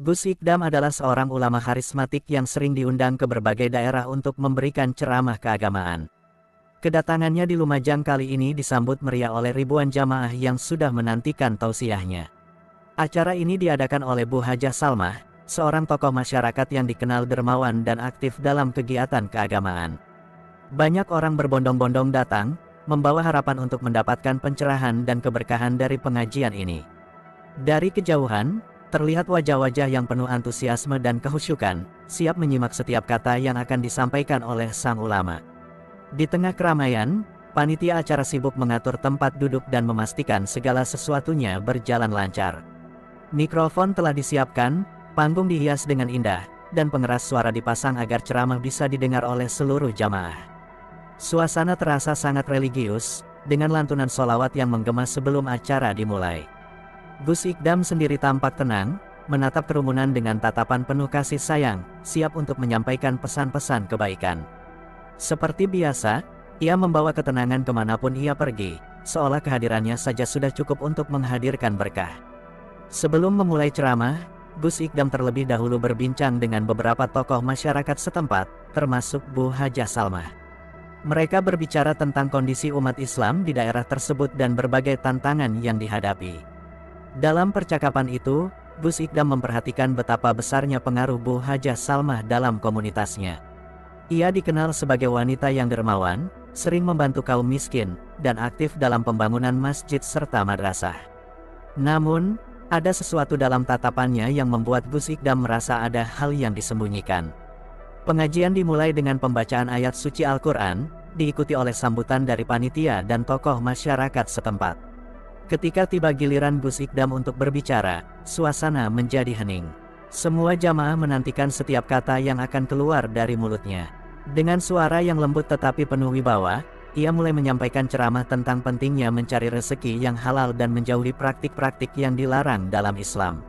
Gus Ikdam adalah seorang ulama karismatik yang sering diundang ke berbagai daerah untuk memberikan ceramah keagamaan. Kedatangannya di Lumajang kali ini disambut meriah oleh ribuan jamaah yang sudah menantikan tausiahnya. Acara ini diadakan oleh Bu Hajah Salmah, seorang tokoh masyarakat yang dikenal dermawan dan aktif dalam kegiatan keagamaan. Banyak orang berbondong-bondong datang, membawa harapan untuk mendapatkan pencerahan dan keberkahan dari pengajian ini. Dari kejauhan, terlihat wajah-wajah yang penuh antusiasme dan kehusyukan, siap menyimak setiap kata yang akan disampaikan oleh sang ulama. Di tengah keramaian, panitia acara sibuk mengatur tempat duduk dan memastikan segala sesuatunya berjalan lancar. Mikrofon telah disiapkan, panggung dihias dengan indah, dan pengeras suara dipasang agar ceramah bisa didengar oleh seluruh jamaah. Suasana terasa sangat religius, dengan lantunan sholawat yang menggema sebelum acara dimulai. Gus Ikdam sendiri tampak tenang, menatap kerumunan dengan tatapan penuh kasih sayang, siap untuk menyampaikan pesan-pesan kebaikan. Seperti biasa, ia membawa ketenangan kemanapun ia pergi, seolah kehadirannya saja sudah cukup untuk menghadirkan berkah. Sebelum memulai ceramah, Gus Ikdam terlebih dahulu berbincang dengan beberapa tokoh masyarakat setempat, termasuk Bu Hajah Salmah. Mereka berbicara tentang kondisi umat Islam di daerah tersebut dan berbagai tantangan yang dihadapi. Dalam percakapan itu, Gus Ikdam memperhatikan betapa besarnya pengaruh Bu Hajah Salmah dalam komunitasnya. Ia dikenal sebagai wanita yang dermawan, sering membantu kaum miskin, dan aktif dalam pembangunan masjid serta madrasah. Namun, ada sesuatu dalam tatapannya yang membuat Gus Ikdam merasa ada hal yang disembunyikan. Pengajian dimulai dengan pembacaan ayat suci Al-Quran, diikuti oleh sambutan dari panitia dan tokoh masyarakat setempat. Ketika tiba giliran Gus Ikdam untuk berbicara, suasana menjadi hening. Semua jamaah menantikan setiap kata yang akan keluar dari mulutnya. Dengan suara yang lembut tetapi penuh wibawa, ia mulai menyampaikan ceramah tentang pentingnya mencari rezeki yang halal dan menjauhi praktik-praktik yang dilarang dalam Islam.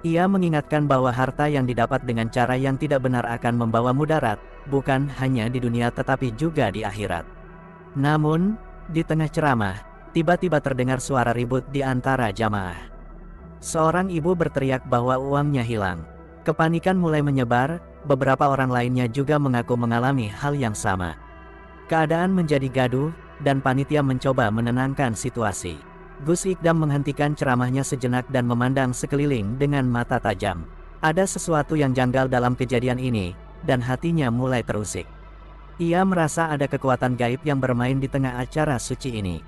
Ia mengingatkan bahwa harta yang didapat dengan cara yang tidak benar akan membawa mudarat, bukan hanya di dunia tetapi juga di akhirat. Namun, di tengah ceramah, tiba-tiba terdengar suara ribut di antara jamaah. Seorang ibu berteriak bahwa uangnya hilang. Kepanikan mulai menyebar, beberapa orang lainnya juga mengaku mengalami hal yang sama. Keadaan menjadi gaduh, dan panitia mencoba menenangkan situasi. Gus Ikdam menghentikan ceramahnya sejenak dan memandang sekeliling dengan mata tajam. Ada sesuatu yang janggal dalam kejadian ini, dan hatinya mulai terusik. Ia merasa ada kekuatan gaib yang bermain di tengah acara suci ini.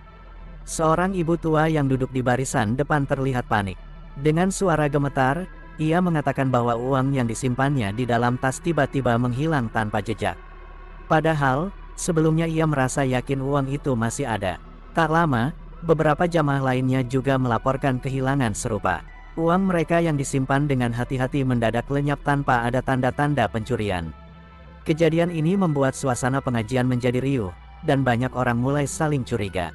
Seorang ibu tua yang duduk di barisan depan terlihat panik. Dengan suara gemetar, ia mengatakan bahwa uang yang disimpannya di dalam tas tiba-tiba menghilang tanpa jejak. Padahal, sebelumnya ia merasa yakin uang itu masih ada. Tak lama, beberapa jamaah lainnya juga melaporkan kehilangan serupa. Uang mereka yang disimpan dengan hati-hati mendadak lenyap tanpa ada tanda-tanda pencurian. Kejadian ini membuat suasana pengajian menjadi riuh, dan banyak orang mulai saling curiga.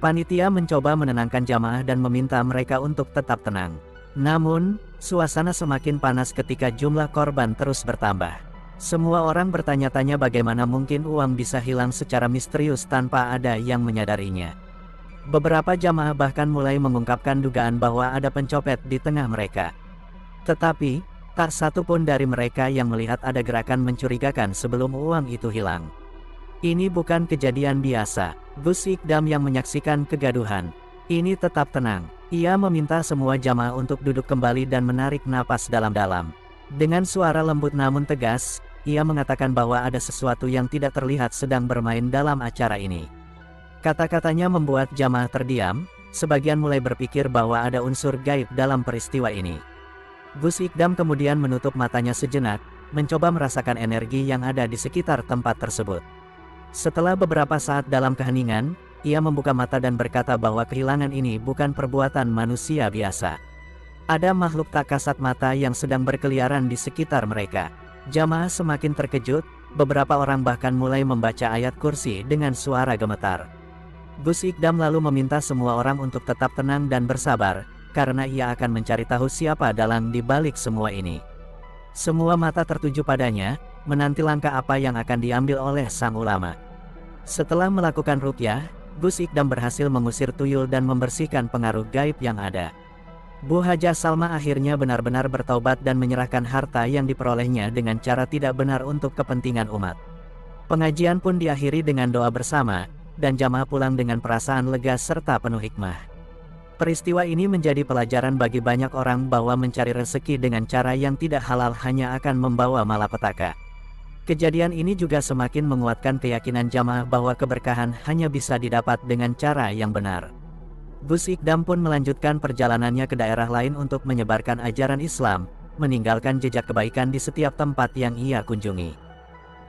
Panitia mencoba menenangkan jamaah dan meminta mereka untuk tetap tenang. Namun, suasana semakin panas ketika jumlah korban terus bertambah. Semua orang bertanya-tanya bagaimana mungkin uang bisa hilang secara misterius tanpa ada yang menyadarinya. Beberapa jamaah bahkan mulai mengungkapkan dugaan bahwa ada pencopet di tengah mereka. Tetapi, tak satu pun dari mereka yang melihat ada gerakan mencurigakan sebelum uang itu hilang. Ini bukan kejadian biasa. Gus Ikdam yang menyaksikan kegaduhan ini tetap tenang. Ia meminta semua jamaah untuk duduk kembali dan menarik napas dalam-dalam. Dengan suara lembut namun tegas, ia mengatakan bahwa ada sesuatu yang tidak terlihat sedang bermain dalam acara ini. Kata-katanya membuat jamaah terdiam, sebagian mulai berpikir bahwa ada unsur gaib dalam peristiwa ini. Gus Ikdam kemudian menutup matanya sejenak, mencoba merasakan energi yang ada di sekitar tempat tersebut. Setelah beberapa saat dalam keheningan, ia membuka mata dan berkata bahwa kehilangan ini bukan perbuatan manusia biasa. Ada makhluk tak kasat mata yang sedang berkeliaran di sekitar mereka. Jamaah semakin terkejut, beberapa orang bahkan mulai membaca ayat kursi dengan suara gemetar. Gus Ikdam lalu meminta semua orang untuk tetap tenang dan bersabar, karena ia akan mencari tahu siapa dalang di balik semua ini. Semua mata tertuju padanya, menanti langkah apa yang akan diambil oleh sang ulama. Setelah melakukan ruqyah, Gus Ikdam berhasil mengusir tuyul dan membersihkan pengaruh gaib yang ada. Bu Hajah Salma akhirnya benar-benar bertaubat dan menyerahkan harta yang diperolehnya dengan cara tidak benar untuk kepentingan umat. Pengajian pun diakhiri dengan doa bersama, dan jamaah pulang dengan perasaan lega serta penuh hikmah. Peristiwa ini menjadi pelajaran bagi banyak orang bahwa mencari rezeki dengan cara yang tidak halal hanya akan membawa malapetaka. Kejadian ini juga semakin menguatkan keyakinan jamaah bahwa keberkahan hanya bisa didapat dengan cara yang benar. Gus Ikdam pun melanjutkan perjalanannya ke daerah lain untuk menyebarkan ajaran Islam, meninggalkan jejak kebaikan di setiap tempat yang ia kunjungi.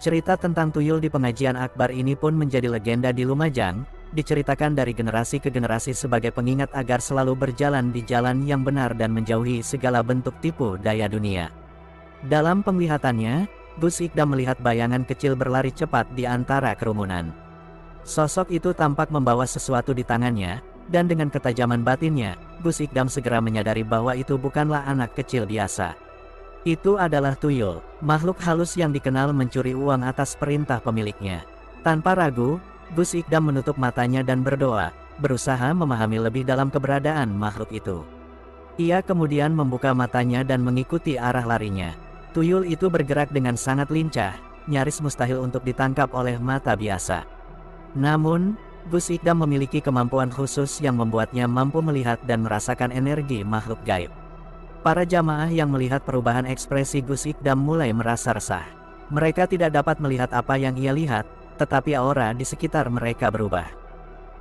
Cerita tentang tuyul di pengajian akbar ini pun menjadi legenda di Lumajang, diceritakan dari generasi ke generasi sebagai pengingat agar selalu berjalan di jalan yang benar dan menjauhi segala bentuk tipu daya dunia. Dalam penglihatannya, Gus Ikdam melihat bayangan kecil berlari cepat di antara kerumunan. Sosok itu tampak membawa sesuatu di tangannya, dan dengan ketajaman batinnya, Gus Ikdam segera menyadari bahwa itu bukanlah anak kecil biasa. Itu adalah tuyul, makhluk halus yang dikenal mencuri uang atas perintah pemiliknya. Tanpa ragu, Gus Ikdam menutup matanya dan berdoa, berusaha memahami lebih dalam keberadaan makhluk itu. Ia kemudian membuka matanya dan mengikuti arah larinya. Tuyul itu bergerak dengan sangat lincah, nyaris mustahil untuk ditangkap oleh mata biasa. Namun, Gus Ikdam memiliki kemampuan khusus yang membuatnya mampu melihat dan merasakan energi makhluk gaib. Para jamaah yang melihat perubahan ekspresi Gus Ikdam mulai merasa resah. Mereka tidak dapat melihat apa yang ia lihat, tetapi aura di sekitar mereka berubah.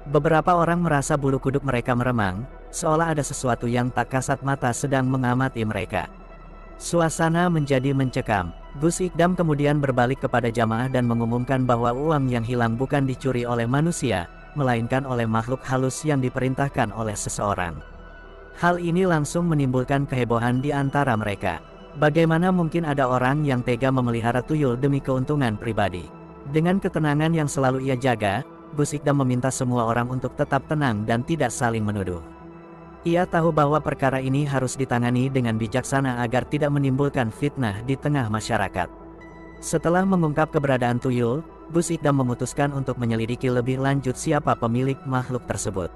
Beberapa orang merasa bulu kuduk mereka meremang, seolah ada sesuatu yang tak kasat mata sedang mengamati mereka. Suasana menjadi mencekam. Gus Ikdam kemudian berbalik kepada jamaah dan mengumumkan bahwa uang yang hilang bukan dicuri oleh manusia, melainkan oleh makhluk halus yang diperintahkan oleh seseorang. Hal ini langsung menimbulkan kehebohan di antara mereka. Bagaimana mungkin ada orang yang tega memelihara tuyul demi keuntungan pribadi? Dengan ketenangan yang selalu ia jaga, Gus Ikdam meminta semua orang untuk tetap tenang dan tidak saling menuduh. Ia tahu bahwa perkara ini harus ditangani dengan bijaksana agar tidak menimbulkan fitnah di tengah masyarakat. Setelah mengungkap keberadaan tuyul, Gus Ikdam memutuskan untuk menyelidiki lebih lanjut siapa pemilik makhluk tersebut.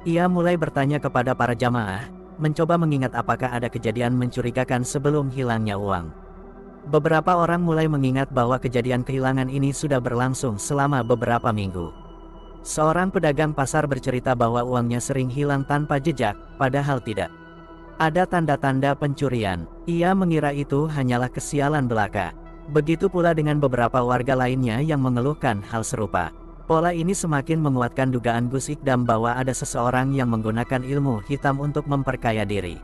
Ia mulai bertanya kepada para jamaah, mencoba mengingat apakah ada kejadian mencurigakan sebelum hilangnya uang. Beberapa orang mulai mengingat bahwa kejadian kehilangan ini sudah berlangsung selama beberapa minggu. Seorang pedagang pasar bercerita bahwa uangnya sering hilang tanpa jejak, padahal tidak ada tanda-tanda pencurian. Ia mengira itu hanyalah kesialan belaka. Begitu pula dengan beberapa warga lainnya yang mengeluhkan hal serupa. Pola ini semakin menguatkan dugaan Gus Ikdam bahwa ada seseorang yang menggunakan ilmu hitam untuk memperkaya diri.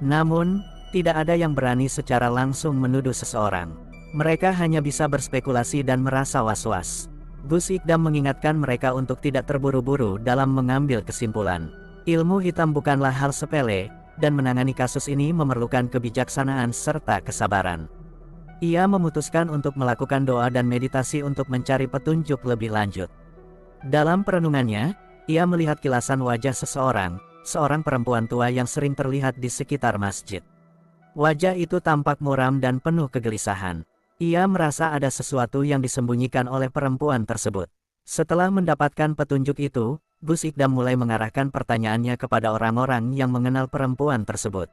Namun, tidak ada yang berani secara langsung menuduh seseorang. Mereka hanya bisa berspekulasi dan merasa was-was. Gus Ikdam mengingatkan mereka untuk tidak terburu-buru dalam mengambil kesimpulan. Ilmu hitam bukanlah hal sepele, dan menangani kasus ini memerlukan kebijaksanaan serta kesabaran. Ia memutuskan untuk melakukan doa dan meditasi untuk mencari petunjuk lebih lanjut. Dalam perenungannya, ia melihat kilasan wajah seorang perempuan tua yang sering terlihat di sekitar masjid. Wajah itu tampak muram dan penuh kegelisahan. Ia merasa ada sesuatu yang disembunyikan oleh perempuan tersebut. Setelah mendapatkan petunjuk itu, Gus Ikdam mulai mengarahkan pertanyaannya kepada orang-orang yang mengenal perempuan tersebut.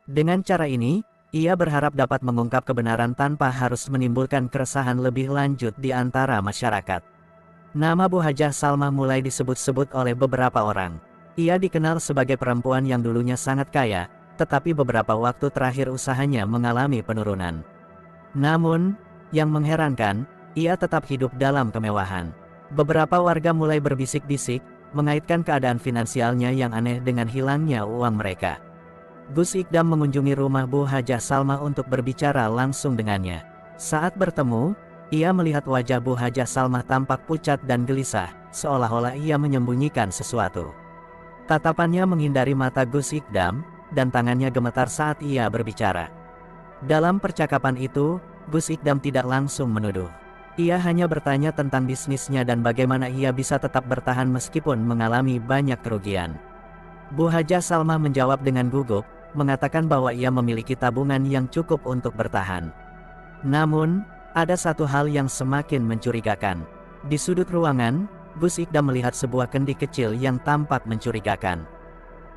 Dengan cara ini, ia berharap dapat mengungkap kebenaran tanpa harus menimbulkan keresahan lebih lanjut di antara masyarakat. Nama Bu Hajah Salma mulai disebut-sebut oleh beberapa orang. Ia dikenal sebagai perempuan yang dulunya sangat kaya, tetapi beberapa waktu terakhir usahanya mengalami penurunan. Namun, yang mengherankan, ia tetap hidup dalam kemewahan. Beberapa warga mulai berbisik-bisik, mengaitkan keadaan finansialnya yang aneh dengan hilangnya uang mereka. Gus Ikdam mengunjungi rumah Bu Hajah Salma untuk berbicara langsung dengannya. Saat bertemu, ia melihat wajah Bu Hajah Salma tampak pucat dan gelisah, seolah-olah ia menyembunyikan sesuatu. Tatapannya menghindari mata Gus Ikdam, dan tangannya gemetar saat ia berbicara. Dalam percakapan itu, Gus Ikdam tidak langsung menuduh. Ia hanya bertanya tentang bisnisnya dan bagaimana ia bisa tetap bertahan meskipun mengalami banyak kerugian. Bu Hajah Salma menjawab dengan gugup, mengatakan bahwa ia memiliki tabungan yang cukup untuk bertahan. Namun, ada satu hal yang semakin mencurigakan. Di sudut ruangan, Gus Ikdam melihat sebuah kendi kecil yang tampak mencurigakan.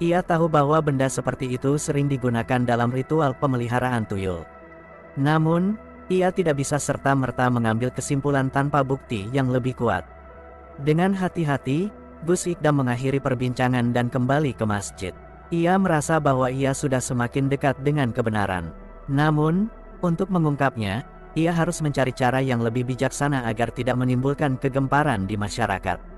Ia tahu bahwa benda seperti itu sering digunakan dalam ritual pemeliharaan tuyul. Namun, ia tidak bisa serta-merta mengambil kesimpulan tanpa bukti yang lebih kuat. Dengan hati-hati, Gus Ikdam mengakhiri perbincangan dan kembali ke masjid. Ia merasa bahwa ia sudah semakin dekat dengan kebenaran. Namun, untuk mengungkapnya, ia harus mencari cara yang lebih bijaksana agar tidak menimbulkan kegemparan di masyarakat.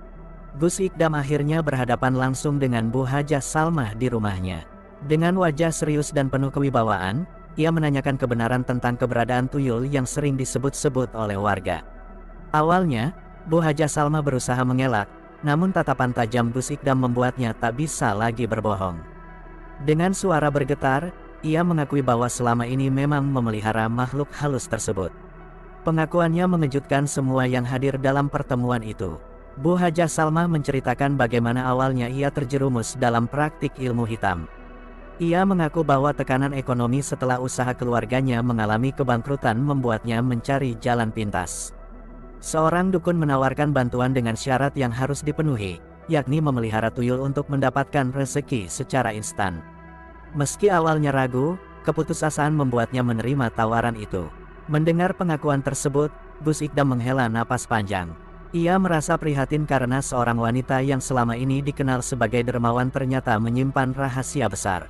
Gus Ikdam akhirnya berhadapan langsung dengan Bu Hajah Salmah di rumahnya. Dengan wajah serius dan penuh kewibawaan, ia menanyakan kebenaran tentang keberadaan tuyul yang sering disebut-sebut oleh warga. Awalnya, Bu Hajah Salmah berusaha mengelak, namun tatapan tajam Gus Ikdam membuatnya tak bisa lagi berbohong. Dengan suara bergetar, ia mengakui bahwa selama ini memang memelihara makhluk halus tersebut. Pengakuannya mengejutkan semua yang hadir dalam pertemuan itu. Bu Hajah Salmah menceritakan bagaimana awalnya ia terjerumus dalam praktik ilmu hitam. Ia mengaku bahwa tekanan ekonomi setelah usaha keluarganya mengalami kebangkrutan membuatnya mencari jalan pintas. Seorang dukun menawarkan bantuan dengan syarat yang harus dipenuhi, yakni memelihara tuyul untuk mendapatkan rezeki secara instan. Meski awalnya ragu, keputusasaan membuatnya menerima tawaran itu. Mendengar pengakuan tersebut, Gus Ikdam menghela napas panjang. Ia merasa prihatin karena seorang wanita yang selama ini dikenal sebagai dermawan ternyata menyimpan rahasia besar.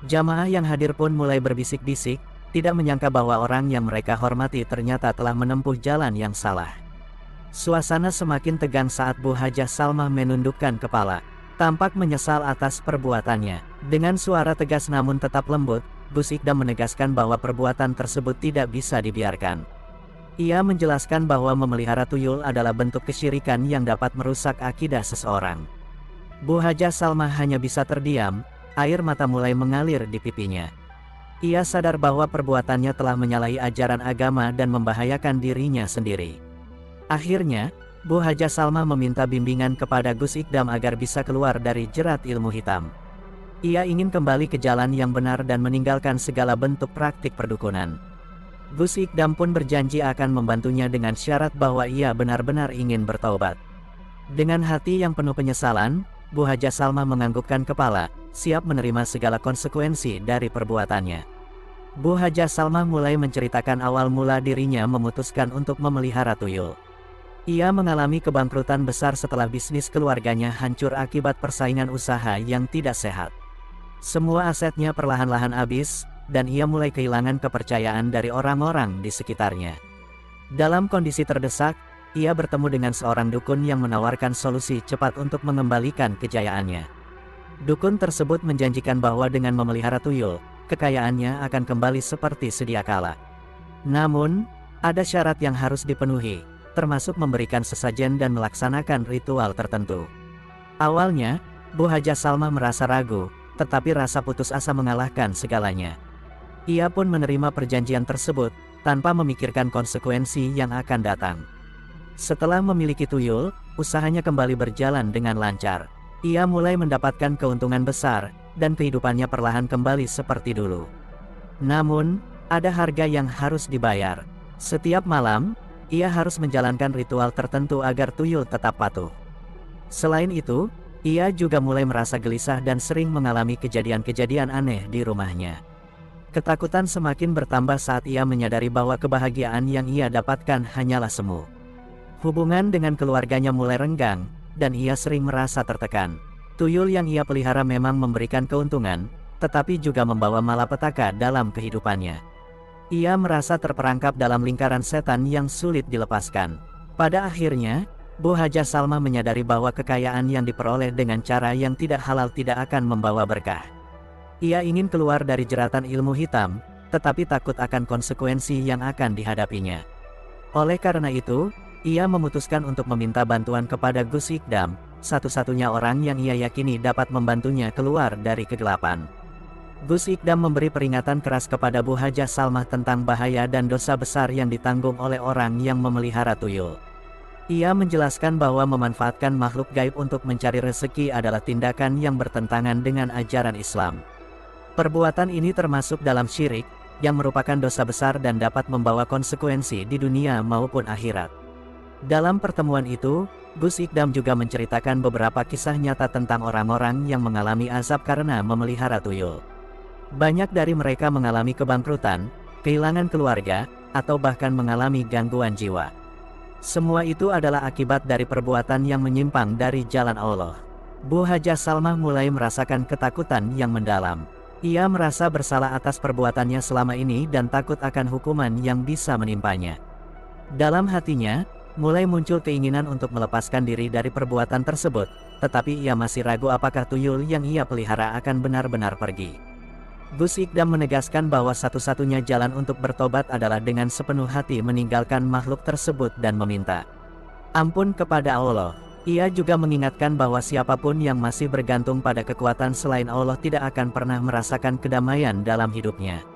Jamaah yang hadir pun mulai berbisik-bisik, tidak menyangka bahwa orang yang mereka hormati ternyata telah menempuh jalan yang salah. Suasana semakin tegang saat Bu Hajah Salmah menundukkan kepala, tampak menyesal atas perbuatannya. Dengan suara tegas namun tetap lembut, Gus Ikdam menegaskan bahwa perbuatan tersebut tidak bisa dibiarkan. Ia menjelaskan bahwa memelihara tuyul adalah bentuk kesyirikan yang dapat merusak akidah seseorang. Bu Hajah Salmah hanya bisa terdiam, air mata mulai mengalir di pipinya. Ia sadar bahwa perbuatannya telah menyalahi ajaran agama dan membahayakan dirinya sendiri. Akhirnya, Bu Hajah Salmah meminta bimbingan kepada Gus Ikdam agar bisa keluar dari jerat ilmu hitam. Ia ingin kembali ke jalan yang benar dan meninggalkan segala bentuk praktik perdukunan. Gus Ikdam pun berjanji akan membantunya dengan syarat bahwa ia benar-benar ingin bertaubat. Dengan hati yang penuh penyesalan, Bu Hajah Salmah menganggukkan kepala, siap menerima segala konsekuensi dari perbuatannya. Bu Hajah Salmah mulai menceritakan awal mula dirinya memutuskan untuk memelihara tuyul. Ia mengalami kebangkrutan besar setelah bisnis keluarganya hancur akibat persaingan usaha yang tidak sehat. Semua asetnya perlahan-lahan habis, dan ia mulai kehilangan kepercayaan dari orang-orang di sekitarnya. Dalam kondisi terdesak, ia bertemu dengan seorang dukun yang menawarkan solusi cepat untuk mengembalikan kejayaannya. Dukun tersebut menjanjikan bahwa dengan memelihara tuyul, kekayaannya akan kembali seperti sedia kala. Namun, ada syarat yang harus dipenuhi, termasuk memberikan sesajen dan melaksanakan ritual tertentu. Awalnya, Bu Hajah Salmah merasa ragu, tetapi rasa putus asa mengalahkan segalanya. Ia pun menerima perjanjian tersebut, tanpa memikirkan konsekuensi yang akan datang. Setelah memiliki tuyul, usahanya kembali berjalan dengan lancar. Ia mulai mendapatkan keuntungan besar, dan kehidupannya perlahan kembali seperti dulu. Namun, ada harga yang harus dibayar. Setiap malam, ia harus menjalankan ritual tertentu agar tuyul tetap patuh. Selain itu, ia juga mulai merasa gelisah dan sering mengalami kejadian-kejadian aneh di rumahnya. Ketakutan semakin bertambah saat ia menyadari bahwa kebahagiaan yang ia dapatkan hanyalah semu. Hubungan dengan keluarganya mulai renggang, dan ia sering merasa tertekan. Tuyul yang ia pelihara memang memberikan keuntungan, tetapi juga membawa malapetaka dalam kehidupannya. Ia merasa terperangkap dalam lingkaran setan yang sulit dilepaskan. Pada akhirnya, Bu Hajah Salmah menyadari bahwa kekayaan yang diperoleh dengan cara yang tidak halal tidak akan membawa berkah. Ia ingin keluar dari jeratan ilmu hitam, tetapi takut akan konsekuensi yang akan dihadapinya. Oleh karena itu, ia memutuskan untuk meminta bantuan kepada Gus Ikdam, satu-satunya orang yang ia yakini dapat membantunya keluar dari kegelapan. Gus Ikdam memberi peringatan keras kepada Bu Hajah Salmah tentang bahaya dan dosa besar yang ditanggung oleh orang yang memelihara tuyul. Ia menjelaskan bahwa memanfaatkan makhluk gaib untuk mencari rezeki adalah tindakan yang bertentangan dengan ajaran Islam. Perbuatan ini termasuk dalam syirik, yang merupakan dosa besar dan dapat membawa konsekuensi di dunia maupun akhirat. Dalam pertemuan itu, Gus Ikdam juga menceritakan beberapa kisah nyata tentang orang-orang yang mengalami azab karena memelihara tuyul. Banyak dari mereka mengalami kebangkrutan, kehilangan keluarga, atau bahkan mengalami gangguan jiwa. Semua itu adalah akibat dari perbuatan yang menyimpang dari jalan Allah. Bu Hajah Salmah mulai merasakan ketakutan yang mendalam. Ia merasa bersalah atas perbuatannya selama ini dan takut akan hukuman yang bisa menimpanya. Dalam hatinya, mulai muncul keinginan untuk melepaskan diri dari perbuatan tersebut, tetapi ia masih ragu apakah tuyul yang ia pelihara akan benar-benar pergi. Gus Ikdam menegaskan bahwa satu-satunya jalan untuk bertobat adalah dengan sepenuh hati meninggalkan makhluk tersebut dan meminta ampun kepada Allah. Ia juga mengingatkan bahwa siapapun yang masih bergantung pada kekuatan selain Allah tidak akan pernah merasakan kedamaian dalam hidupnya.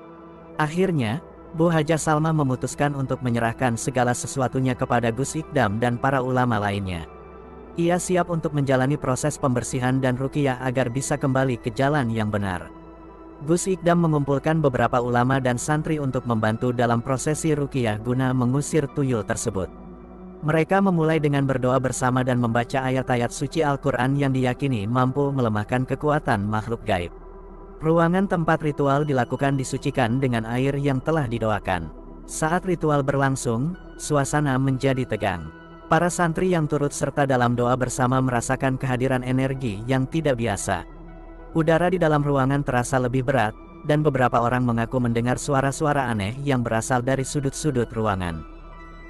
Akhirnya, Bu Hajah Salmah memutuskan untuk menyerahkan segala sesuatunya kepada Gus Ikdam dan para ulama lainnya. Ia siap untuk menjalani proses pembersihan dan ruqyah agar bisa kembali ke jalan yang benar. Gus Ikdam mengumpulkan beberapa ulama dan santri untuk membantu dalam prosesi ruqyah guna mengusir tuyul tersebut. Mereka memulai dengan berdoa bersama dan membaca ayat-ayat suci Al-Quran yang diyakini mampu melemahkan kekuatan makhluk gaib. Ruangan tempat ritual dilakukan disucikan dengan air yang telah didoakan. Saat ritual berlangsung, suasana menjadi tegang. Para santri yang turut serta dalam doa bersama merasakan kehadiran energi yang tidak biasa. Udara di dalam ruangan terasa lebih berat, dan beberapa orang mengaku mendengar suara-suara aneh yang berasal dari sudut-sudut ruangan.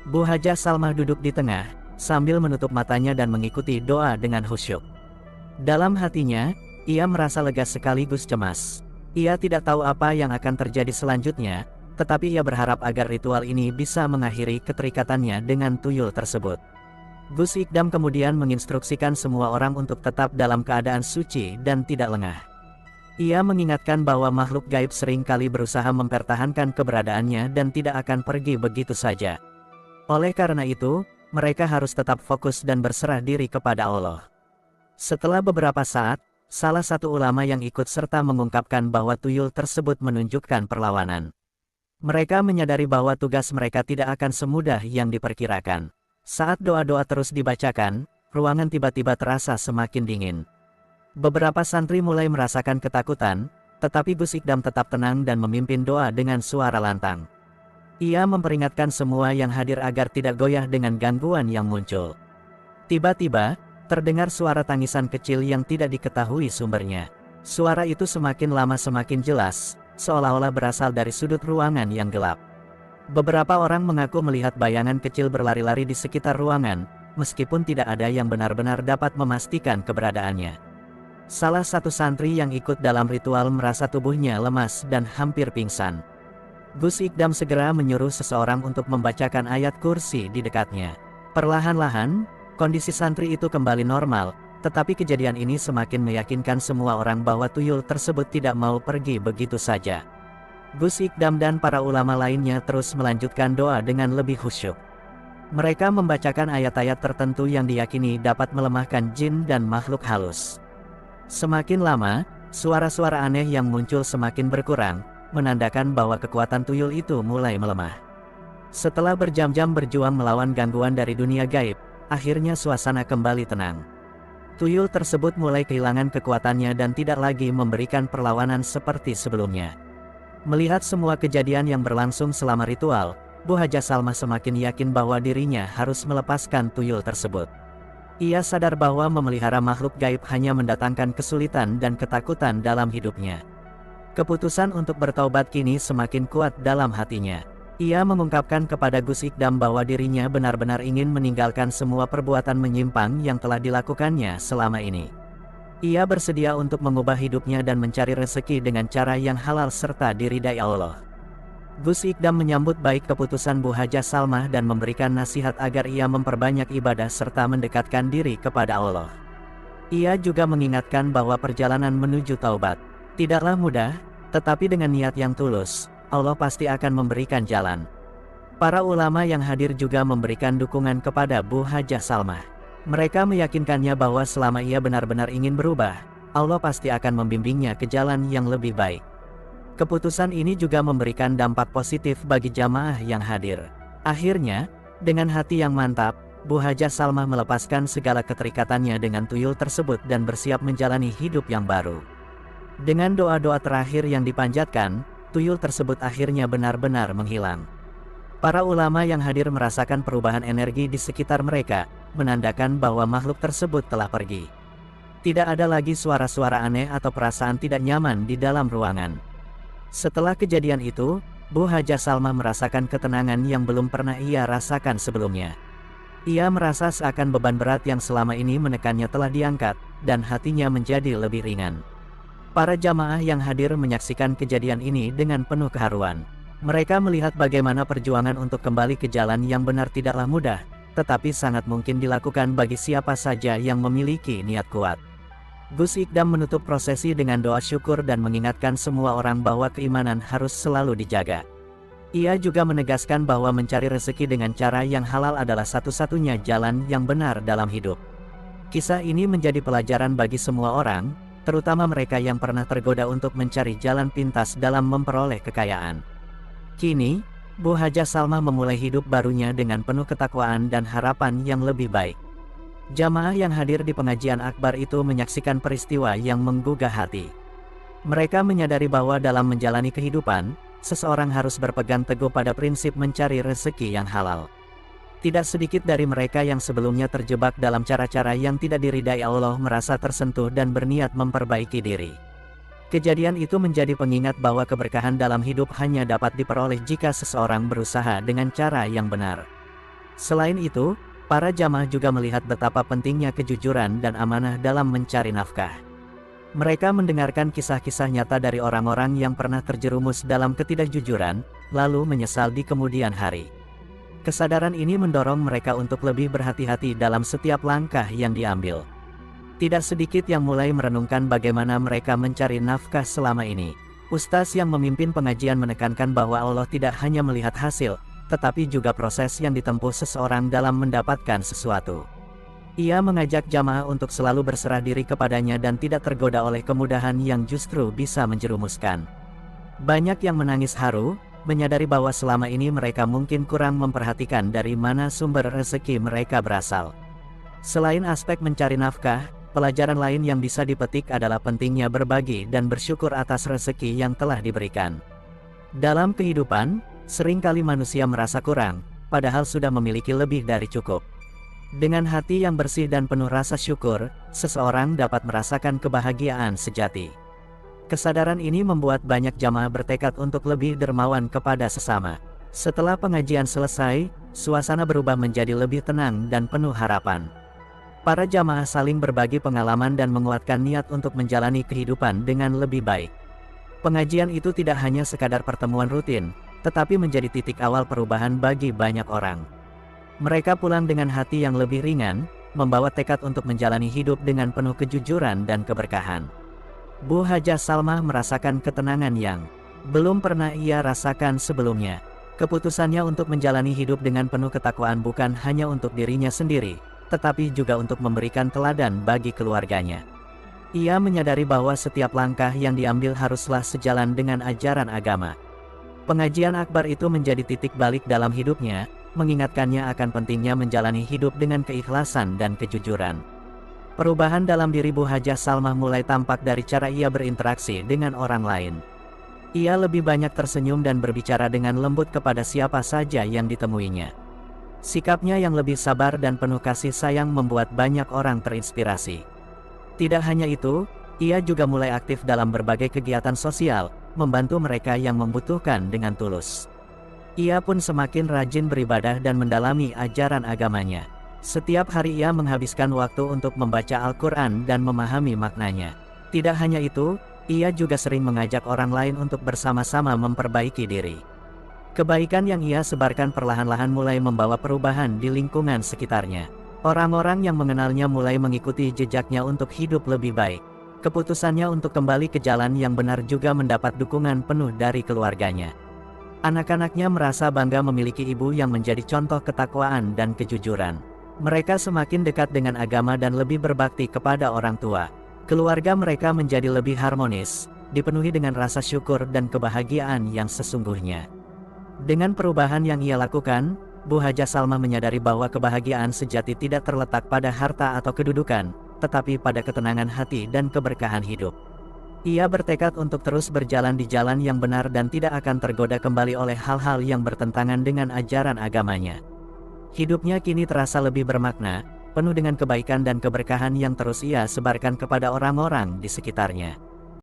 Bu Hajah Salmah duduk di tengah, sambil menutup matanya dan mengikuti doa dengan khusyuk. Dalam hatinya, ia merasa lega sekaligus cemas. Ia tidak tahu apa yang akan terjadi selanjutnya, tetapi ia berharap agar ritual ini bisa mengakhiri keterikatannya dengan tuyul tersebut. Gus Ikdam kemudian menginstruksikan semua orang untuk tetap dalam keadaan suci dan tidak lengah. Ia mengingatkan bahwa makhluk gaib sering kali berusaha mempertahankan keberadaannya dan tidak akan pergi begitu saja. Oleh karena itu, mereka harus tetap fokus dan berserah diri kepada Allah. Setelah beberapa saat, salah satu ulama yang ikut serta mengungkapkan bahwa tuyul tersebut menunjukkan perlawanan. Mereka menyadari bahwa tugas mereka tidak akan semudah yang diperkirakan. Saat doa-doa terus dibacakan, ruangan tiba-tiba terasa semakin dingin. Beberapa santri mulai merasakan ketakutan, tetapi Gus Ikdam tetap tenang dan memimpin doa dengan suara lantang. Ia memperingatkan semua yang hadir agar tidak goyah dengan gangguan yang muncul. Tiba-tiba, terdengar suara tangisan kecil yang tidak diketahui sumbernya. Suara itu semakin lama semakin jelas, seolah-olah berasal dari sudut ruangan yang gelap. Beberapa orang mengaku melihat bayangan kecil berlari-lari di sekitar ruangan, meskipun tidak ada yang benar-benar dapat memastikan keberadaannya. Salah satu santri yang ikut dalam ritual merasa tubuhnya lemas dan hampir pingsan. Gus Ikdam segera menyuruh seseorang untuk membacakan ayat kursi di dekatnya. Perlahan-lahan, kondisi santri itu kembali normal, tetapi kejadian ini semakin meyakinkan semua orang bahwa tuyul tersebut tidak mau pergi begitu saja. Gus Ikdam dan para ulama lainnya terus melanjutkan doa dengan lebih khusyuk. Mereka membacakan ayat-ayat tertentu yang diyakini dapat melemahkan jin dan makhluk halus. Semakin lama, suara-suara aneh yang muncul semakin berkurang, menandakan bahwa kekuatan tuyul itu mulai melemah. Setelah berjam-jam berjuang melawan gangguan dari dunia gaib, akhirnya suasana kembali tenang. Tuyul tersebut mulai kehilangan kekuatannya dan tidak lagi memberikan perlawanan seperti sebelumnya. Melihat semua kejadian yang berlangsung selama ritual, Bu Hajah Salmah semakin yakin bahwa dirinya harus melepaskan tuyul tersebut. Ia sadar bahwa memelihara makhluk gaib hanya mendatangkan kesulitan dan ketakutan dalam hidupnya. Keputusan untuk bertaubat kini semakin kuat dalam hatinya. Ia mengungkapkan kepada Gus Ikdam bahwa dirinya benar-benar ingin meninggalkan semua perbuatan menyimpang yang telah dilakukannya selama ini. Ia bersedia untuk mengubah hidupnya dan mencari rezeki dengan cara yang halal serta diridai Allah. Gus Ikdam menyambut baik keputusan Bu Hajah Salmah dan memberikan nasihat agar ia memperbanyak ibadah serta mendekatkan diri kepada Allah. Ia juga mengingatkan bahwa perjalanan menuju taubat tidaklah mudah, tetapi dengan niat yang tulus, Allah pasti akan memberikan jalan. Para ulama yang hadir juga memberikan dukungan kepada Bu Hajah Salmah. Mereka meyakinkannya bahwa selama ia benar-benar ingin berubah, Allah pasti akan membimbingnya ke jalan yang lebih baik. Keputusan ini juga memberikan dampak positif bagi jamaah yang hadir. Akhirnya, dengan hati yang mantap, Bu Haja Salmah melepaskan segala keterikatannya dengan tuyul tersebut dan bersiap menjalani hidup yang baru. Dengan doa-doa terakhir yang dipanjatkan, tuyul tersebut akhirnya benar-benar menghilang. Para ulama yang hadir merasakan perubahan energi di sekitar mereka, menandakan bahwa makhluk tersebut telah pergi. Tidak ada lagi suara-suara aneh atau perasaan tidak nyaman di dalam ruangan. Setelah kejadian itu, Bu Haja Salmah merasakan ketenangan yang belum pernah ia rasakan sebelumnya. Ia merasa seakan beban berat yang selama ini menekannya telah diangkat, dan hatinya menjadi lebih ringan. Para jamaah yang hadir menyaksikan kejadian ini dengan penuh keharuan. Mereka melihat bagaimana perjuangan untuk kembali ke jalan yang benar tidaklah mudah, tetapi sangat mungkin dilakukan bagi siapa saja yang memiliki niat kuat. Gus Ikdam menutup prosesi dengan doa syukur dan mengingatkan semua orang bahwa keimanan harus selalu dijaga. Ia juga menegaskan bahwa mencari rezeki dengan cara yang halal adalah satu-satunya jalan yang benar dalam hidup. Kisah ini menjadi pelajaran bagi semua orang, terutama mereka yang pernah tergoda untuk mencari jalan pintas dalam memperoleh kekayaan. Kini, Bu Haja Salmah memulai hidup barunya dengan penuh ketakwaan dan harapan yang lebih baik. Jamaah yang hadir di pengajian akbar itu menyaksikan peristiwa yang menggugah hati. Mereka menyadari bahwa dalam menjalani kehidupan, seseorang harus berpegang teguh pada prinsip mencari rezeki yang halal. Tidak sedikit dari mereka yang sebelumnya terjebak dalam cara-cara yang tidak diridai Allah merasa tersentuh dan berniat memperbaiki diri. Kejadian itu menjadi pengingat bahwa keberkahan dalam hidup hanya dapat diperoleh jika seseorang berusaha dengan cara yang benar. Selain itu, para jamaah juga melihat betapa pentingnya kejujuran dan amanah dalam mencari nafkah. Mereka mendengarkan kisah-kisah nyata dari orang-orang yang pernah terjerumus dalam ketidakjujuran, lalu menyesal di kemudian hari. Kesadaran ini mendorong mereka untuk lebih berhati-hati dalam setiap langkah yang diambil. Tidak sedikit yang mulai merenungkan bagaimana mereka mencari nafkah selama ini. Ustaz yang memimpin pengajian menekankan bahwa Allah tidak hanya melihat hasil, tetapi juga proses yang ditempuh seseorang dalam mendapatkan sesuatu. Ia mengajak jamaah untuk selalu berserah diri kepadanya dan tidak tergoda oleh kemudahan yang justru bisa menjerumuskan. Banyak yang menangis haru, menyadari bahwa selama ini mereka mungkin kurang memperhatikan dari mana sumber rezeki mereka berasal. Selain aspek mencari nafkah, pelajaran lain yang bisa dipetik adalah pentingnya berbagi dan bersyukur atas rezeki yang telah diberikan. Dalam kehidupan, seringkali manusia merasa kurang, padahal sudah memiliki lebih dari cukup. Dengan hati yang bersih dan penuh rasa syukur, seseorang dapat merasakan kebahagiaan sejati. Kesadaran ini membuat banyak jamaah bertekad untuk lebih dermawan kepada sesama. Setelah pengajian selesai, suasana berubah menjadi lebih tenang dan penuh harapan. Para jamaah saling berbagi pengalaman dan menguatkan niat untuk menjalani kehidupan dengan lebih baik. Pengajian itu tidak hanya sekadar pertemuan rutin, tetapi menjadi titik awal perubahan bagi banyak orang. Mereka pulang dengan hati yang lebih ringan, membawa tekad untuk menjalani hidup dengan penuh kejujuran dan keberkahan. Bu Haja Salmah merasakan ketenangan yang belum pernah ia rasakan sebelumnya. Keputusannya untuk menjalani hidup dengan penuh ketakwaan bukan hanya untuk dirinya sendiri, tetapi juga untuk memberikan teladan bagi keluarganya. Ia menyadari bahwa setiap langkah yang diambil haruslah sejalan dengan ajaran agama. Pengajian akbar itu menjadi titik balik dalam hidupnya, mengingatkannya akan pentingnya menjalani hidup dengan keikhlasan dan kejujuran. Perubahan dalam diri Bu Haja Salmah mulai tampak dari cara ia berinteraksi dengan orang lain. Ia lebih banyak tersenyum dan berbicara dengan lembut kepada siapa saja yang ditemuinya. Sikapnya yang lebih sabar dan penuh kasih sayang membuat banyak orang terinspirasi. Tidak hanya itu, ia juga mulai aktif dalam berbagai kegiatan sosial, membantu mereka yang membutuhkan dengan tulus. Ia pun semakin rajin beribadah dan mendalami ajaran agamanya. Setiap hari ia menghabiskan waktu untuk membaca Al-Quran dan memahami maknanya. Tidak hanya itu, ia juga sering mengajak orang lain untuk bersama-sama memperbaiki diri. Kebaikan yang ia sebarkan perlahan-lahan mulai membawa perubahan di lingkungan sekitarnya. Orang-orang yang mengenalnya mulai mengikuti jejaknya untuk hidup lebih baik. Keputusannya untuk kembali ke jalan yang benar juga mendapat dukungan penuh dari keluarganya. Anak-anaknya merasa bangga memiliki ibu yang menjadi contoh ketakwaan dan kejujuran. Mereka semakin dekat dengan agama dan lebih berbakti kepada orang tua. Keluarga mereka menjadi lebih harmonis, dipenuhi dengan rasa syukur dan kebahagiaan yang sesungguhnya. Dengan perubahan yang ia lakukan, Bu Haja Salma menyadari bahwa kebahagiaan sejati tidak terletak pada harta atau kedudukan, tetapi pada ketenangan hati dan keberkahan hidup. Ia bertekad untuk terus berjalan di jalan yang benar dan tidak akan tergoda kembali oleh hal-hal yang bertentangan dengan ajaran agamanya. Hidupnya kini terasa lebih bermakna, penuh dengan kebaikan dan keberkahan yang terus ia sebarkan kepada orang-orang di sekitarnya.